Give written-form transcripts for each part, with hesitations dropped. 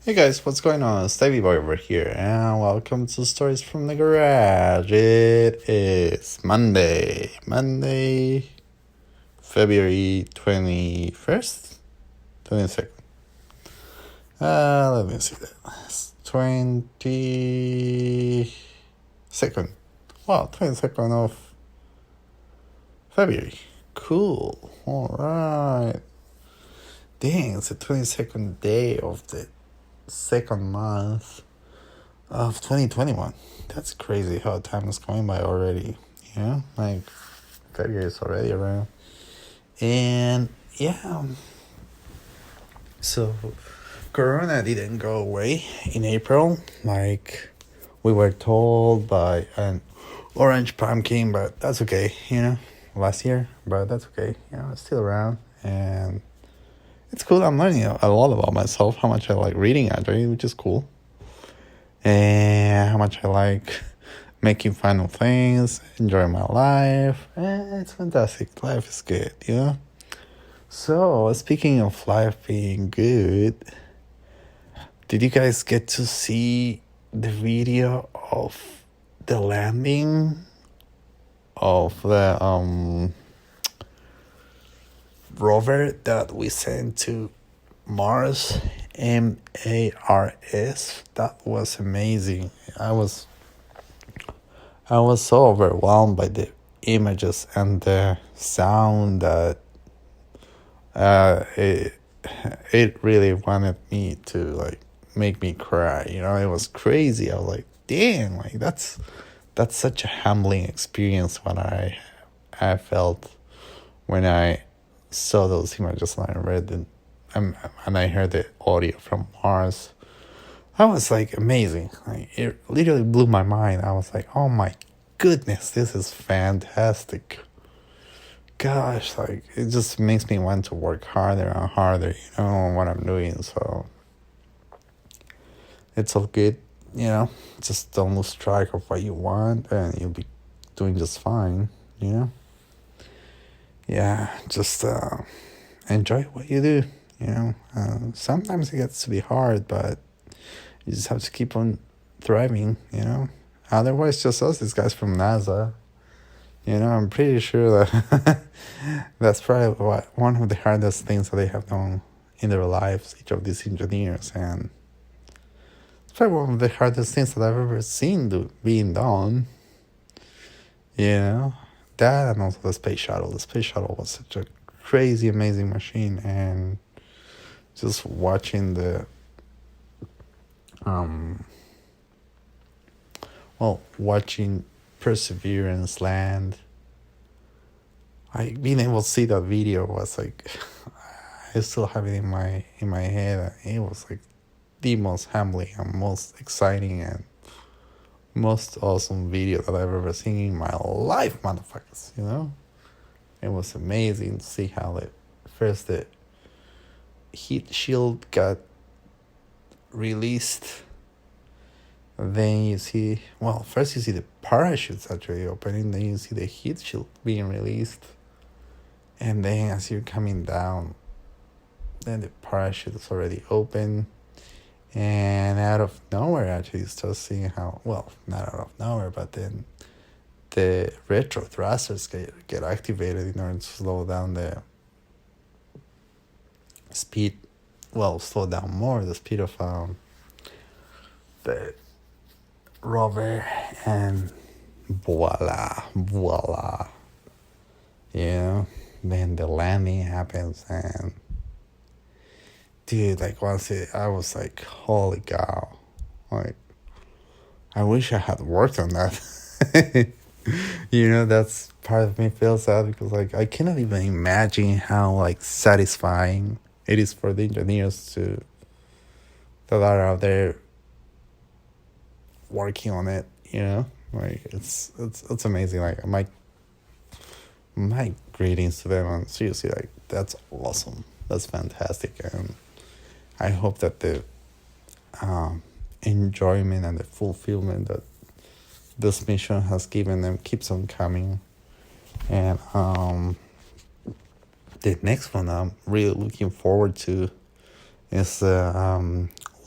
Hey guys, what's going on? Stevie Boy over here, and welcome to Stories from the Garage. It is Monday, February 21st? 22nd. Let me see that. 22nd. Wow, 22nd of February. Cool. Alright. Dang, it's the 22nd day of the second month of 2021. That's crazy how time is going by already. Like February is already around. And yeah, so Corona didn't go away in April like we were told by an orange pumpkin, but that's okay, last year, but that's okay, it's still around. And it's cool. I'm learning a lot about myself, how much I like reading actually, which is cool. And how much I like making fun of things, enjoying my life. It's fantastic. Life is good, So, speaking of life being good, did you guys get to see the video of the landing of the rover that we sent to Mars? MARS. That was amazing. I was so overwhelmed by the images and the sound that it really wanted me to like make me cry. It was crazy. I was like, damn, like that's such a humbling experience when I felt when I saw those images and I read it and I heard the audio from Mars. That was like amazing. Like it literally blew my mind. I was like, oh my goodness, this is fantastic. Gosh, like it just makes me want to work harder and harder, on what I'm doing. So it's all good, Just don't lose track of what you want and you'll be doing just fine, Yeah, just enjoy what you do, sometimes it gets to be hard, but you just have to keep on thriving, Otherwise, just us, these guys from NASA. I'm pretty sure that that's probably one of the hardest things that they have done in their lives, each of these engineers. And it's probably one of the hardest things that I've ever seen being done. That and also the space shuttle. The space shuttle was such a crazy, amazing machine. And just watching watching Perseverance land, being able to see that video was like, I still have it in my head. It was like the most humbling and most exciting and most awesome video that I've ever seen in my life, motherfuckers. It was amazing to see how the heat shield got released. Then you see, first you see the parachutes actually opening, then you see the heat shield being released. And then as you're coming down, then the parachute is already open. And out of nowhere, actually, you start seeing how, not out of nowhere, but then the retro thrusters get activated in order to slow down the speed, slow down more the speed of the rover, and voila, then the landing happens. And dude, like once I was like, holy cow, like I wish I had worked on that. That's part of me feels sad because like I cannot even imagine how like satisfying it is for the engineers that are out there working on it, like it's amazing. Like my greetings to them, and seriously, like that's awesome, that's fantastic. And I hope that the enjoyment and the fulfillment that this mission has given them keeps on coming. And the next one I'm really looking forward to is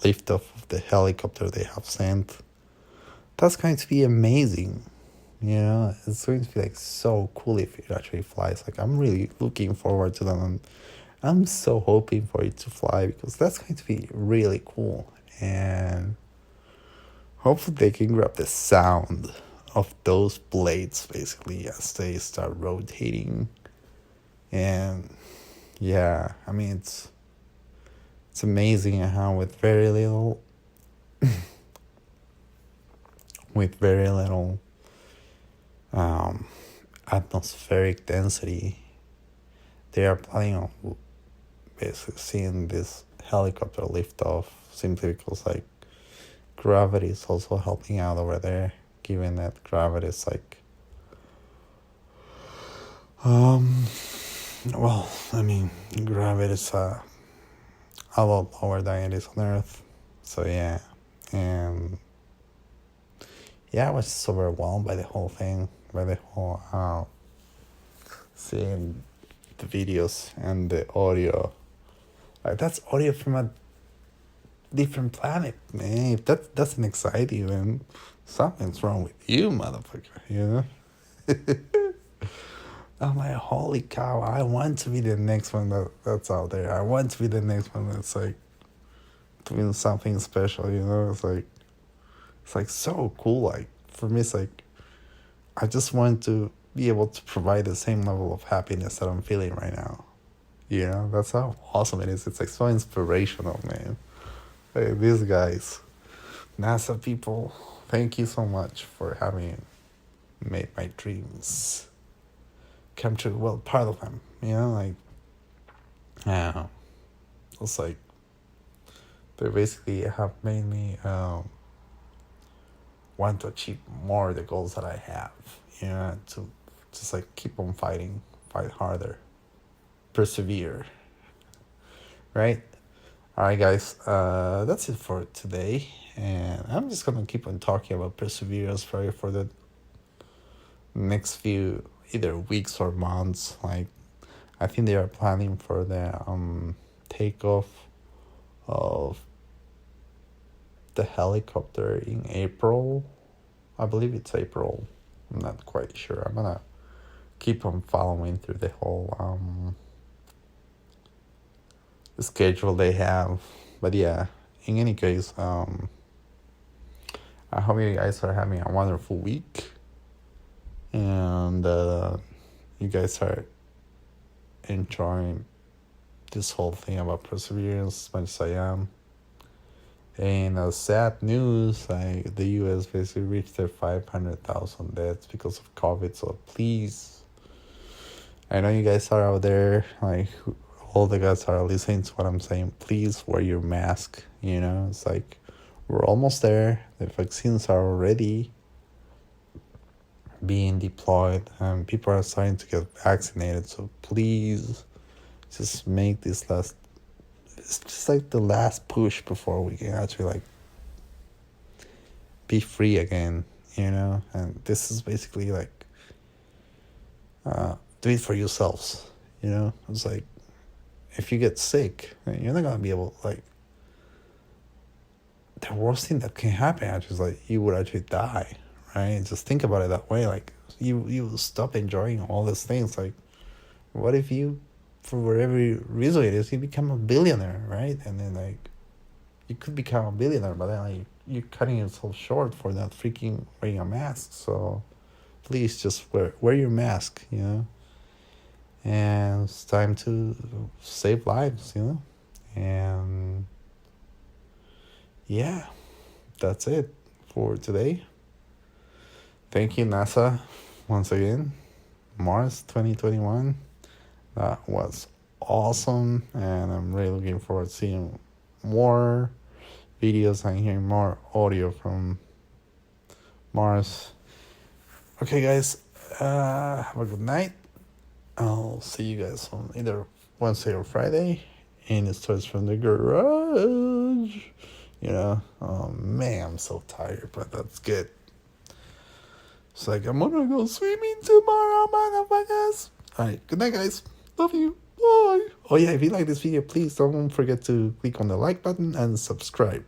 lift off of the helicopter they have sent. That's going to be amazing. You know, it's going to be like so cool if it actually flies. Like, I'm really looking forward to that. And I'm so hoping for it to fly because that's going to be really cool. And hopefully they can grab the sound of those blades basically as they start rotating. And yeah, I mean, it's amazing how with very little with very little atmospheric density, they are planning on basically seeing this helicopter lift off simply because like gravity is also helping out over there, given that gravity is like well, I mean, gravity is a lot lower than it is on Earth. So yeah, and yeah, I was just overwhelmed by the whole thing, by the whole seeing the videos and the audio. Like, that's audio from a different planet, man. If that doesn't excite you, then something's wrong with you, motherfucker. You know. I'm like, holy cow! I want to be the next one that's out there. I want to be the next one that's like doing something special. You know, it's like so cool. Like, for me, it's like I just want to be able to provide the same level of happiness that I'm feeling right now. You know, that's how awesome it is. It's like so inspirational, man. Hey, these guys, NASA people, thank you so much for having made my dreams come true. Well, part of them, you know, like, yeah, it's like they basically have made me want to achieve more of the goals that I have, you know, to just like keep on fighting, fight harder, persevere, right? All right, guys, that's it for today, and I'm just gonna keep on talking about perseverance for the next few either weeks or months. Like, I think they are planning for the takeoff of the helicopter in April. I believe it's April. I'm not quite sure. I'm gonna keep on following through the whole the schedule they have. But yeah, in any case, I hope you guys are having a wonderful week, and you guys are enjoying this whole thing about perseverance as much as I am. And sad news, like the US basically reached their 500,000 deaths because of COVID. So please, I know you guys are out there, like all the guys are listening to what I'm saying. Please wear your mask. You know, it's like we're almost there. The vaccines are already being deployed and people are starting to get vaccinated. So please just make this last, it's just like the last push before we can actually like be free again, you know. And this is basically like do it for yourselves, you know. It's like if you get sick, you're not gonna be able, like, the worst thing that can happen actually is like you would actually die, right? Just think about it that way. Like you stop enjoying all these things. Like, what if you, for whatever reason it is, you become a billionaire, right? And then like you could become a billionaire, but then like you're cutting yourself short for not freaking wearing a mask. So please just wear your mask, you know. And it's time to save lives, you know. And yeah, that's it for today. Thank you, NASA, once again. Mars 2021. That was awesome, and I'm really looking forward to seeing more videos and hearing more audio from Mars. Okay, guys, have a good night. I'll see you guys on either Wednesday or Friday, and it starts from the garage. You know, oh man, I'm so tired, but that's good. It's like, I'm gonna go swimming tomorrow, motherfuckers. Alright, good night, guys. Love you. Bye. Oh yeah, if you like this video, please don't forget to click on the like button and subscribe.